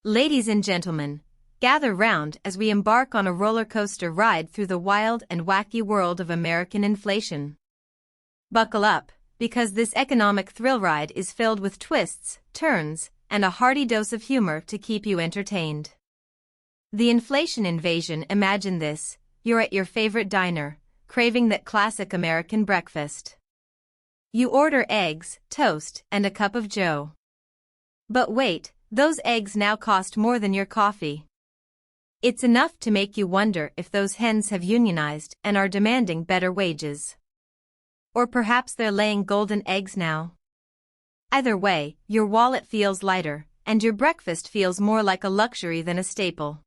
Ladies and gentlemen, gather round as we embark on a roller coaster ride through the wild and wacky world of American inflation. Buckle up, because this economic thrill ride is filled with twists, turns, and a hearty dose of humor to keep you entertained. The inflation invasion. Imagine this: you're at your favorite diner, craving that classic American breakfast. You order eggs, toast, and a cup of joe. But wait, those eggs now cost more than your coffee. It's enough to make you wonder if those hens have unionized and are demanding better wages. Or perhaps they're laying golden eggs now. Either way, your wallet feels lighter, and your breakfast feels more like a luxury than a staple.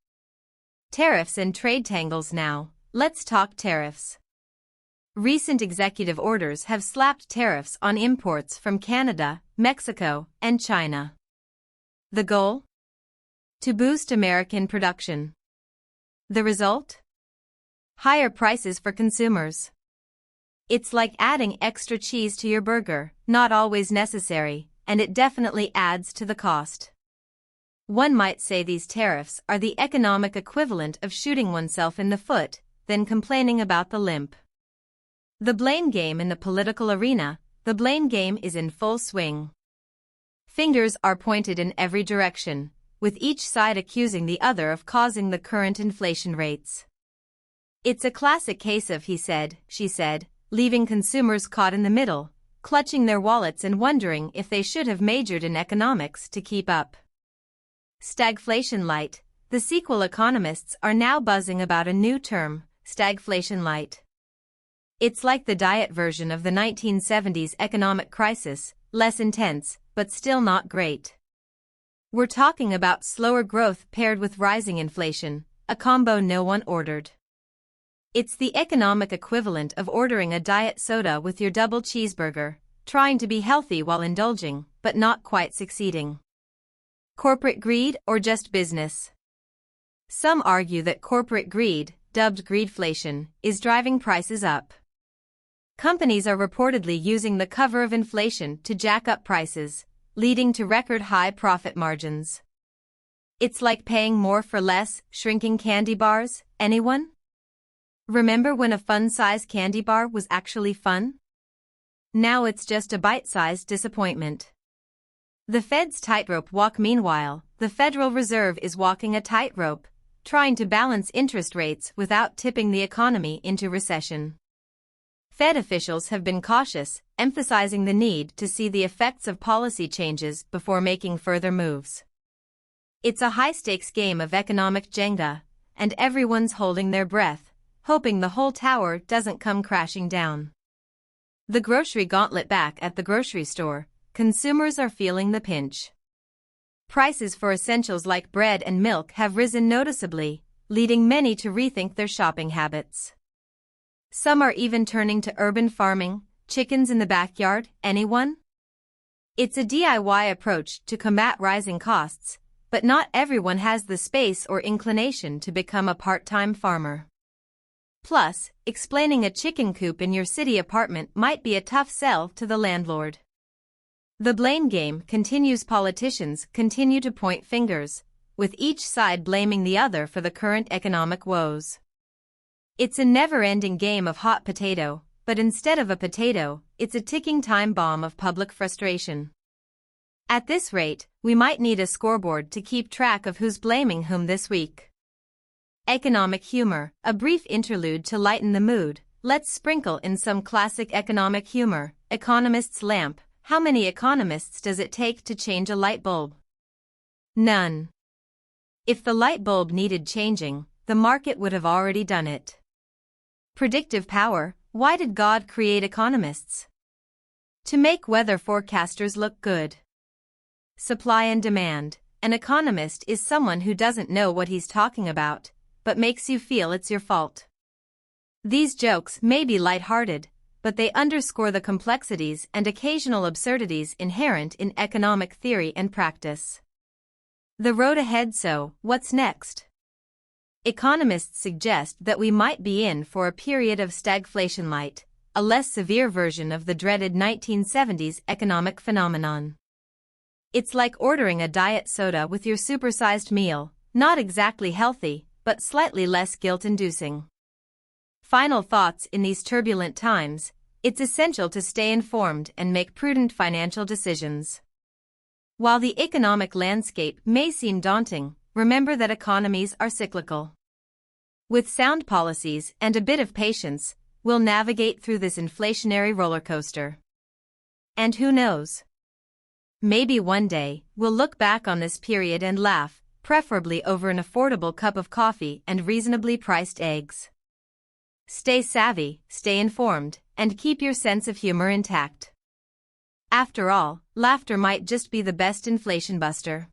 Tariffs and trade tangles now. Let's talk tariffs. Recent executive orders have slapped tariffs on imports from Canada, Mexico, and China. The goal? To boost American production. The result? Higher prices for consumers. It's like adding extra cheese to your burger, not always necessary, and it definitely adds to the cost. One might say these tariffs are the economic equivalent of shooting oneself in the foot, then complaining about the limp. The blame game in the political arena. The blame game is in full swing. Fingers are pointed in every direction, with each side accusing the other of causing the current inflation rates. It's a classic case of he said, she said, leaving consumers caught in the middle, clutching their wallets and wondering if they should have majored in economics to keep up. Stagflation light. The sequel economists are now buzzing about a new term, stagflation light. It's like the diet version of the 1970s economic crisis, less intense, but still not great. We're talking about slower growth paired with rising inflation, a combo no one ordered. It's the economic equivalent of ordering a diet soda with your double cheeseburger, trying to be healthy while indulging, but not quite succeeding. Corporate greed or just business? Some argue that corporate greed, dubbed greedflation, is driving prices up. Companies are reportedly using the cover of inflation to jack up prices, leading to record-high profit margins. It's like paying more for less, shrinking candy bars. Anyone? Remember when a fun-size candy bar was actually fun? Now it's just a bite-sized disappointment. The Fed's tightrope walk. Meanwhile, the Federal Reserve is walking a tightrope, trying to balance interest rates without tipping the economy into recession. Fed officials have been cautious, emphasizing the need to see the effects of policy changes before making further moves. It's a high-stakes game of economic Jenga, and everyone's holding their breath, hoping the whole tower doesn't come crashing down. The grocery gauntlet. Back at the grocery store, consumers are feeling the pinch. Prices for essentials like bread and milk have risen noticeably, leading many to rethink their shopping habits. Some are even turning to urban farming, chickens in the backyard. Anyone? It's a DIY approach to combat rising costs, but not everyone has the space or inclination to become a part-time farmer. Plus, explaining a chicken coop in your city apartment might be a tough sell to the landlord. The blame game continues. Politicians continue to point fingers, with each side blaming the other for the current economic woes. It's a never-ending game of hot potato, but instead of a potato, it's a ticking time bomb of public frustration. At this rate, we might need a scoreboard to keep track of who's blaming whom this week. Economic humor, a brief interlude to lighten the mood. Let's sprinkle in some classic economic humor. Economist's lamp. How many economists does it take to change a light bulb? None. If the light bulb needed changing, the market would have already done it. Predictive power. Why did God create economists? To make weather forecasters look good. Supply and demand. An economist is someone who doesn't know what he's talking about, but makes you feel it's your fault. These jokes may be lighthearted, but they underscore the complexities and occasional absurdities inherent in economic theory and practice. The road ahead. So, what's next? Economists suggest that we might be in for a period of stagflation light, a less severe version of the dreaded 1970s economic phenomenon. It's like ordering a diet soda with your supersized meal, not exactly healthy, but slightly less guilt-inducing. Final thoughts: in these turbulent times, it's essential to stay informed and make prudent financial decisions. While the economic landscape may seem daunting, remember that economies are cyclical. With sound policies and a bit of patience, we'll navigate through this inflationary rollercoaster. And who knows? Maybe one day, we'll look back on this period and laugh, preferably over an affordable cup of coffee and reasonably priced eggs. Stay savvy, stay informed, and keep your sense of humor intact. After all, laughter might just be the best inflation buster.